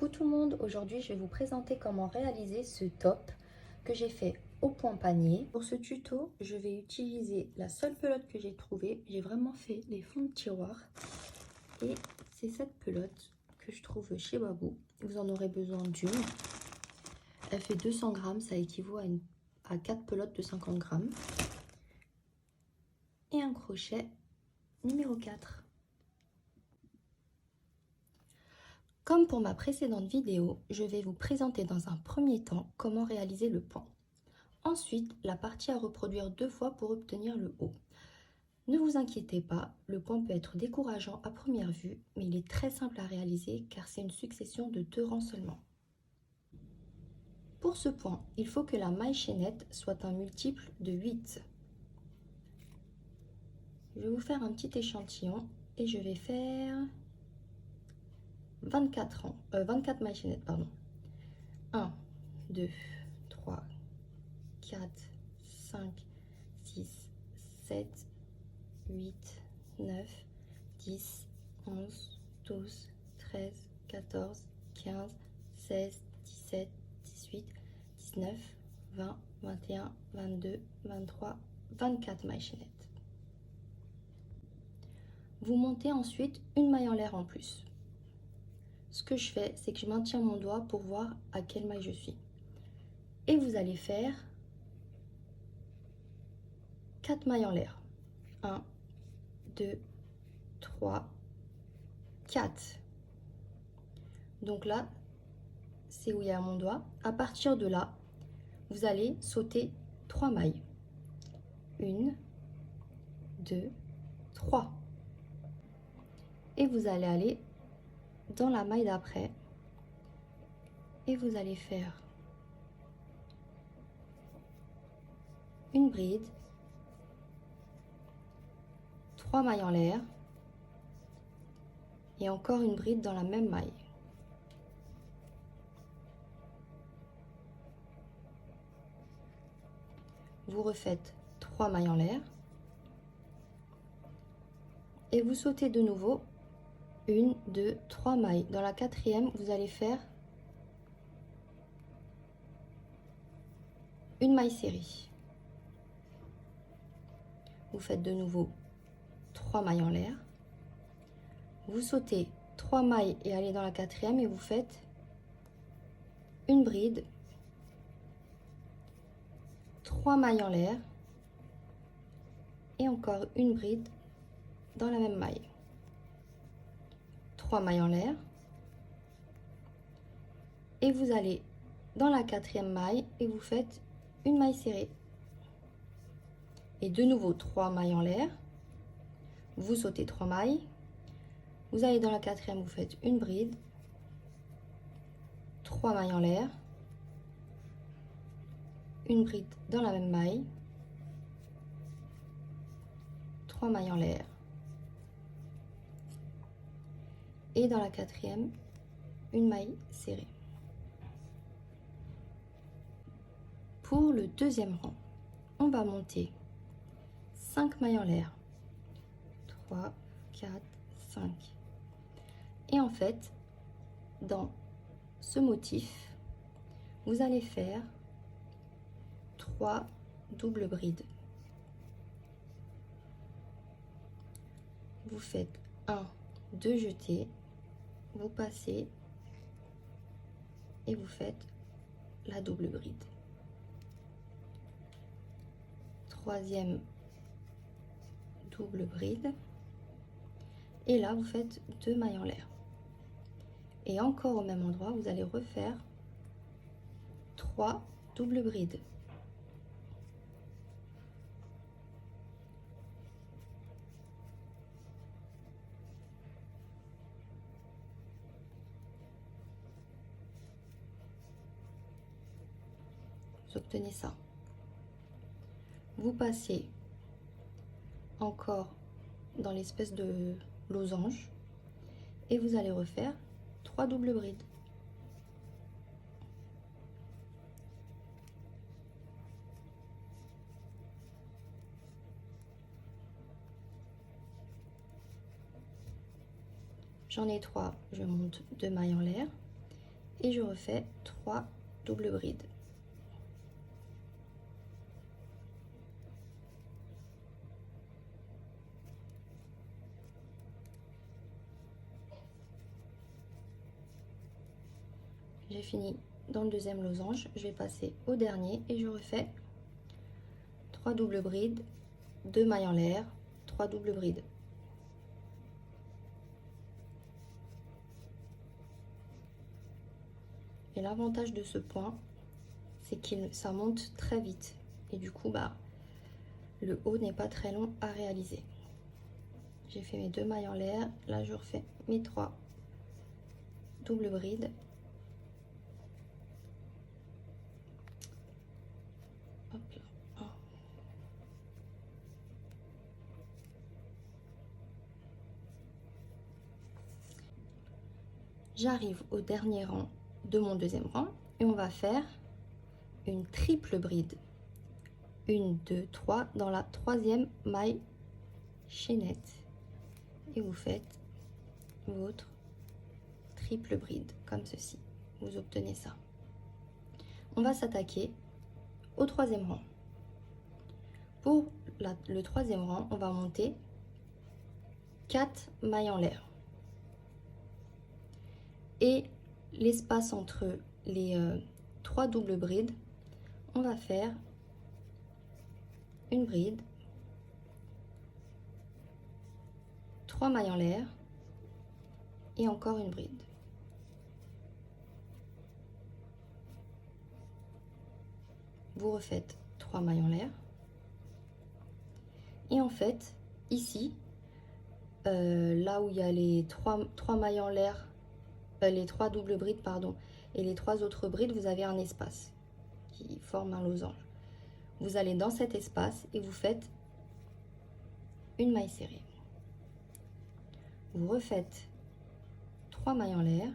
Coucou tout le monde, aujourd'hui je vais vous présenter comment réaliser ce top que j'ai fait au point panier. Pour ce tuto, je vais utiliser la seule pelote que j'ai trouvée. J'ai vraiment fait les fonds de tiroir et c'est cette pelote que je trouve chez Babou. Vous en aurez besoin d'une. Elle fait 200 grammes, ça équivaut à 4 pelotes de 50 grammes. Et un crochet numéro 4. Comme pour ma précédente vidéo, je vais vous présenter dans un premier temps comment réaliser le pan. Ensuite, la partie à reproduire 2 fois pour obtenir le haut. Ne vous inquiétez pas, le pan peut être décourageant à première vue, mais il est très simple à réaliser car c'est une succession de 2 rangs seulement. Pour ce point, il faut que la maille chaînette soit un multiple de 8. Je vais vous faire un petit échantillon et je vais faire 24 mailles chaînettes, pardon. 1, 2, 3, 4, 5, 6, 7, 8, 9, 10, 11, 12, 13, 14, 15, 16, 17, 18, 19, 20, 21, 22, 23, 24 mailles chaînettes. Vous montez ensuite une maille en l'air en plus. Ce que je fais, c'est que je maintiens mon doigt pour voir à quelle maille je suis. Et vous allez faire 4 mailles en l'air. 1, 2, 3, 4. Donc là, c'est où il y a mon doigt. À partir de là, vous allez sauter 3 mailles. 1, 2, 3. Et vous allez aller dans la maille d'après. Et vous allez faire une bride, 3 mailles en l'air et encore une bride dans la même maille. Vous refaites 3 mailles en l'air et vous sautez de nouveau 1, 2, 3 mailles. Dans la quatrième, vous allez faire une maille serrée. Vous faites de nouveau 3 mailles en l'air. Vous sautez 3 mailles et allez dans la quatrième et vous faites une bride, 3 mailles en l'air et encore une bride dans la même maille. 3 mailles en l'air et vous allez dans la quatrième maille et vous faites une maille serrée. Et de nouveau 3 mailles en l'air, vous sautez 3 mailles, vous allez dans la quatrième, vous faites une bride, 3 mailles en l'air, une bride dans la même maille, 3 mailles en l'air et dans la quatrième, une maille serrée. Pour le deuxième rang, on va monter 5 mailles en l'air, 3, 4, 5. Et en fait, dans ce motif, vous allez faire 3 doubles brides. Vous faites 1, 2 jetés, vous passez et vous faites la double bride. Troisième double bride. Et là, vous faites 2 mailles en l'air. Et encore au même endroit, vous allez refaire 3 doubles brides. Vous obtenez ça. Vous passez encore dans l'espèce de losange et vous allez refaire 3 doubles brides. J'en ai 3, je monte 2 mailles en l'air et je refais 3 doubles brides. J'ai fini dans le deuxième losange, je vais passer au dernier et je refais 3 doubles brides, 2 mailles en l'air, 3 doubles brides. Et l'avantage de ce point, c'est que ça monte très vite. Et du coup, le haut n'est pas très long à réaliser. J'ai fait mes 2 mailles en l'air. Là, je refais mes 3 doubles brides. Hop là. J'arrive au dernier rang de mon deuxième rang et on va faire une triple bride. 1, 2, 3 dans la troisième maille chaînette. Et vous faites votre triple bride comme ceci. Vous obtenez ça. On va s'attaquer au troisième rang. Pour le troisième rang, on va monter 4 mailles en l'air. Et l'espace entre les 3 doubles brides, on va faire une bride, 3 mailles en l'air et encore une bride. Vous refaites 3 mailles en l'air. Et en fait, ici, là où il y a les 3 mailles en l'air, les 3 doubles brides, pardon, et les 3 autres brides, vous avez un espace qui forme un losange. Vous allez dans cet espace et vous faites une maille serrée. Vous refaites 3 mailles en l'air.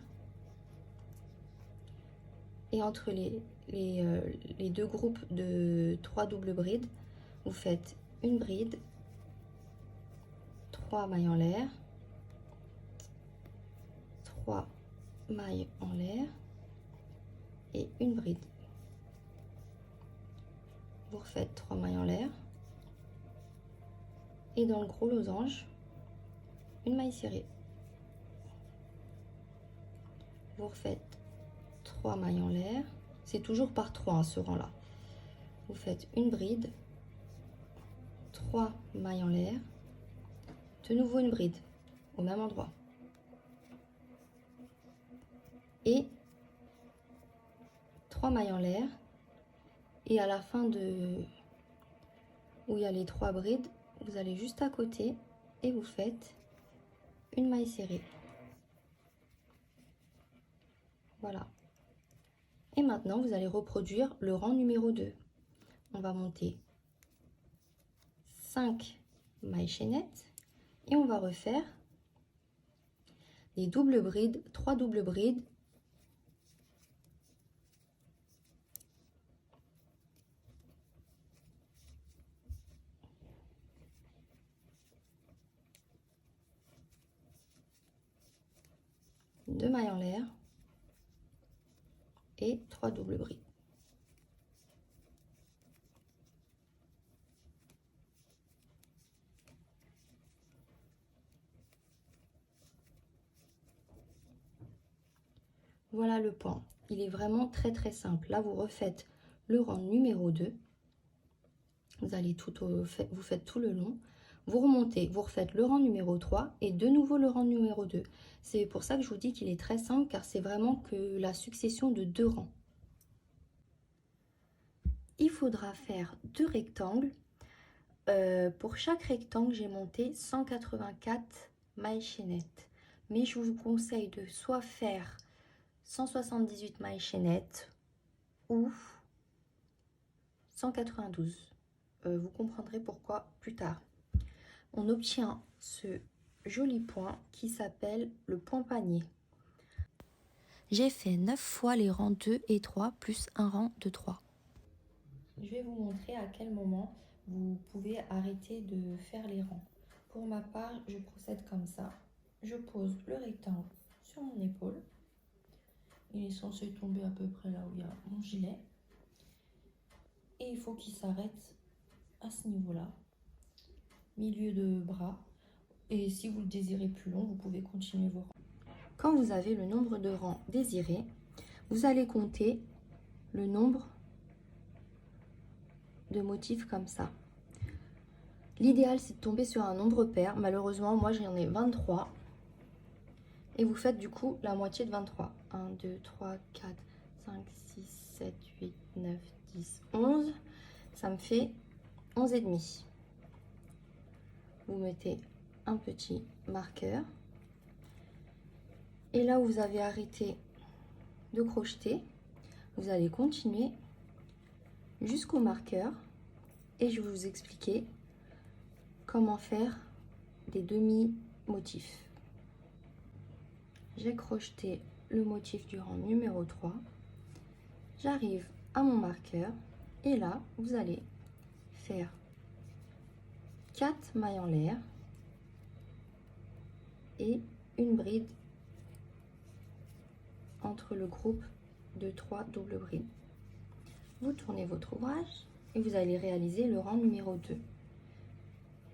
Et entre les deux groupes de 3 doubles brides, vous faites une bride, 3 mailles en l'air, 3 mailles en l'air et une bride. Vous refaites 3 mailles en l'air et dans le gros losange, une maille serrée. Vous refaites 3 mailles en l'air, c'est toujours par 3 hein, ce rang là. Vous faites une bride, 3 mailles en l'air, de nouveau une bride au même endroit. Et 3 mailles en l'air. Et à la fin de où il y a les 3 brides, vous allez juste à côté et vous faites une maille serrée. Voilà. Et maintenant, vous allez reproduire le rang numéro 2. On va monter 5 mailles chaînettes et on va refaire les doubles brides, 3 doubles brides. Deux mailles en l'air et 3 doubles brides. Voilà le point. Il est vraiment très simple. Là, vous refaites le rang numéro 2. Vous allez vous faites tout le long. Vous remontez, vous refaites le rang numéro 3 et de nouveau le rang numéro 2. C'est pour ça que je vous dis qu'il est très simple car c'est vraiment que la succession de 2 rangs. Il faudra faire 2 rectangles. Pour chaque rectangle, j'ai monté 184 mailles chaînettes. Mais je vous conseille de soit faire 178 mailles chaînettes ou 192. Vous comprendrez pourquoi plus tard. On obtient ce joli point qui s'appelle le point panier. J'ai fait 9 fois les rangs 2 et 3 plus un rang de 3. Je vais vous montrer à quel moment vous pouvez arrêter de faire les rangs. Pour ma part, je procède comme ça. Je pose le rectangle sur mon épaule il est censé tomber à peu près là où il y a mon gilet. Et il faut qu'il s'arrête à ce niveau-là, milieu de bras. Et si vous le désirez plus long, vous pouvez continuer vos rangs. Quand vous avez le nombre de rangs désiré, vous allez compter le nombre de motifs comme ça. L'idéal, c'est de tomber sur un nombre pair. Malheureusement, moi, j'en ai 23. Et vous faites du coup la moitié de 23. 1, 2, 3, 4, 5, 6, 7, 8, 9, 10, 11. Ça me fait 11 et demi. Vous mettez un petit marqueur. Et là où vous avez arrêté de crocheter, vous allez continuer jusqu'au marqueur. Et je vais vous expliquer comment faire des demi-motifs. J'ai crocheté le motif du rang numéro 3. J'arrive à mon marqueur et là, vous allez faire 4 mailles en l'air et une bride entre le groupe de 3 doubles brides. Vous tournez votre ouvrage et vous allez réaliser le rang numéro 2.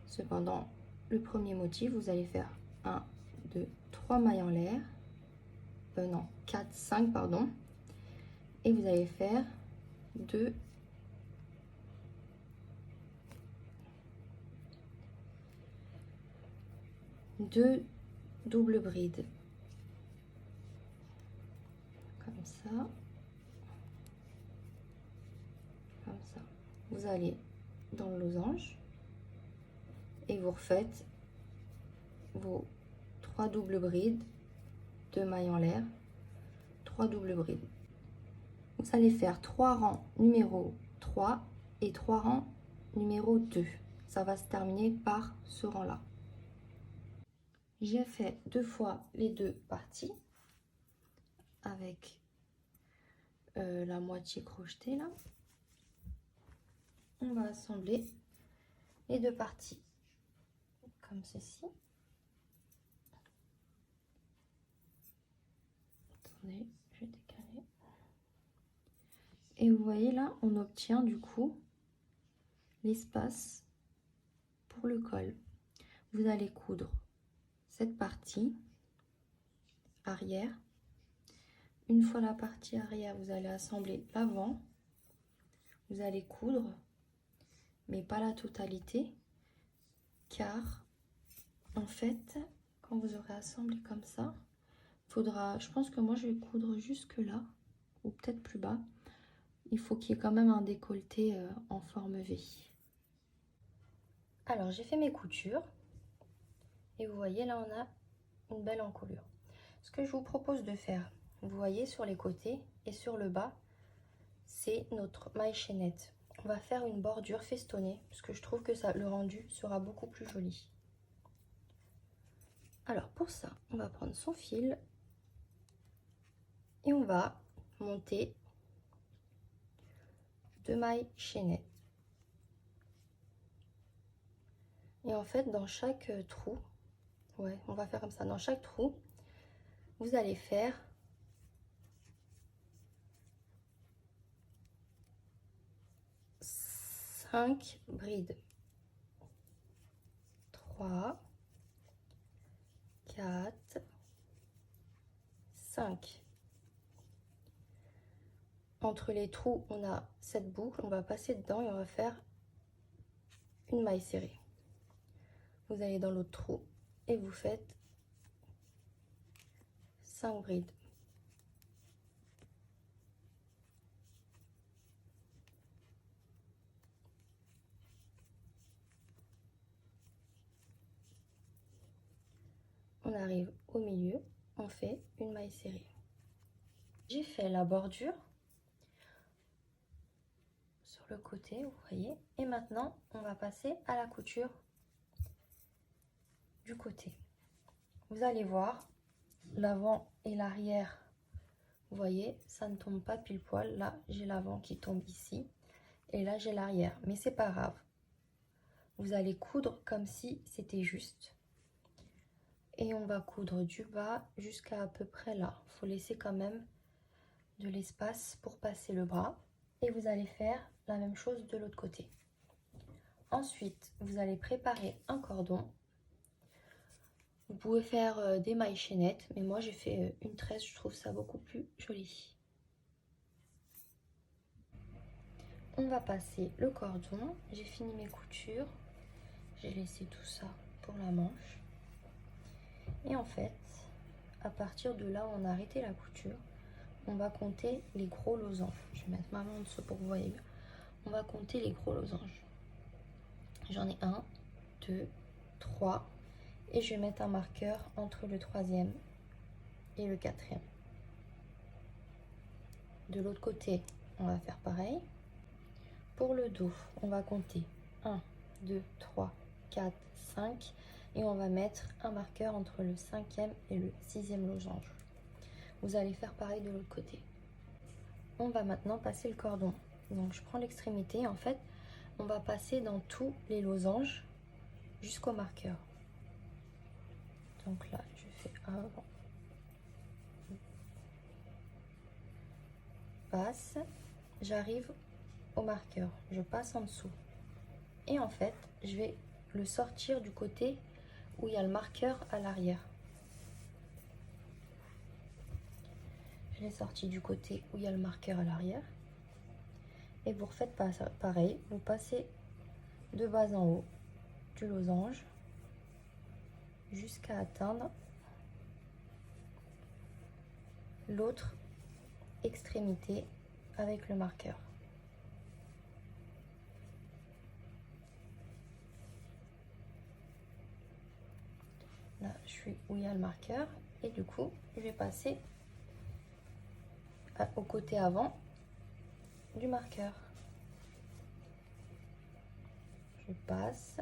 Cependant, le premier motif, vous allez faire 1, 2, 3 mailles en l'air. Non, 4, 5, pardon. Et vous allez faire 2 doubles brides. Comme ça. Comme ça. Vous allez dans le losange et vous refaites vos 3 doubles brides, 2 mailles en l'air, 3 doubles brides. Vous allez faire 3 rangs numéro 3 et 3 rangs numéro 2. Ça va se terminer par ce rang-là. J'ai fait 2 fois les 2 parties avec la moitié crochetée là. On va assembler les 2 parties comme ceci. Attendez, je vais décaler. Et vous voyez là, on obtient du coup l'espace pour le col. Vous allez coudre cette partie arrière. Une fois la partie arrière, vous allez assembler l'avant. Vous allez coudre, mais pas la totalité, car en fait, quand vous aurez assemblé comme ça, faudra, je pense que moi je vais coudre jusque là, ou peut-être plus bas. Il faut qu'il y ait quand même un décolleté en forme V. Alors j'ai fait mes coutures et vous voyez là on a une belle encolure. Ce que je vous propose de faire, vous voyez sur les côtés et sur le bas, c'est notre maille chaînette. On va faire une bordure festonnée parce que je trouve que ça, le rendu sera beaucoup plus joli. Alors pour ça, on va prendre son fil et on va monter 2 mailles chaînettes. Et en fait, dans chaque trou, ouais, on va faire comme ça, dans chaque trou, vous allez faire 5 brides. 3, 4, 5. Entre les trous, on a cette boucle, on va passer dedans et on va faire une maille serrée. Vous allez dans l'autre trou et vous faites 5 brides. On arrive au milieu, on fait une maille serrée. J'ai fait la bordure sur le côté, vous voyez. Et maintenant, on va passer à la couture du côté. Vous allez voir, l'avant et l'arrière, vous voyez, ça ne tombe pas pile poil. Là, j'ai l'avant qui tombe ici. Et là, j'ai l'arrière. Mais c'est pas grave. Vous allez coudre comme si c'était juste. Et on va coudre du bas jusqu'à peu près là. Il faut laisser quand même de l'espace pour passer le bras. Et vous allez faire la même chose de l'autre côté. Ensuite, vous allez préparer un cordon. Vous pouvez faire des mailles chaînettes, mais moi j'ai fait une tresse, je trouve ça beaucoup plus joli. On va passer le cordon. J'ai fini mes coutures. J'ai laissé tout ça pour la manche. Et en fait, à partir de là où on a arrêté la couture, on va compter les gros losanges. Je vais mettre ma main en dessous pour que vous voyez bien. On va compter les gros losanges. J'en ai 1, 2, 3. Et je vais mettre un marqueur entre le 3e et le 4e. De l'autre côté, on va faire pareil. Pour le dos, on va compter 1, 2, 3, 4, 5. Et on va mettre un marqueur entre le 5e et le 6e losange. Vous allez faire pareil de l'autre côté. On va maintenant passer le cordon. Donc je prends l'extrémité. En fait, on va passer dans tous les losanges jusqu'au marqueur. Donc là, je fais avant. Passe. J'arrive au marqueur. Je passe en dessous. Et en fait, je vais le sortir du côté où il y a le marqueur à l'arrière. Je l'ai sorti du côté où il y a le marqueur à l'arrière. Et vous refaites pareil. Vous passez de bas en haut du losange jusqu'à atteindre l'autre extrémité avec le marqueur. Là, je suis où il y a le marqueur et du coup, je vais passer au côté avant du marqueur. Je passe.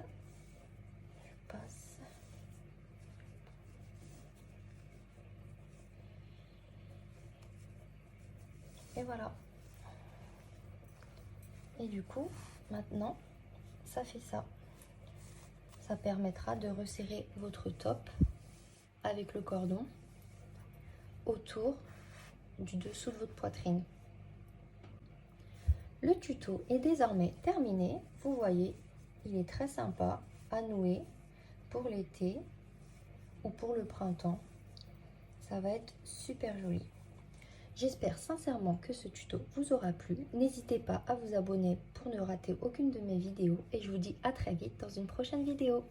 Et voilà. Et du coup, maintenant, ça fait ça. Ça permettra de resserrer votre top avec le cordon autour du dessous de votre poitrine. Le tuto est désormais terminé. Vous voyez, il est très sympa à nouer pour l'été ou pour le printemps. Ça va être super joli. J'espère sincèrement que ce tuto vous aura plu. N'hésitez pas à vous abonner pour ne rater aucune de mes vidéos et je vous dis à très vite dans une prochaine vidéo.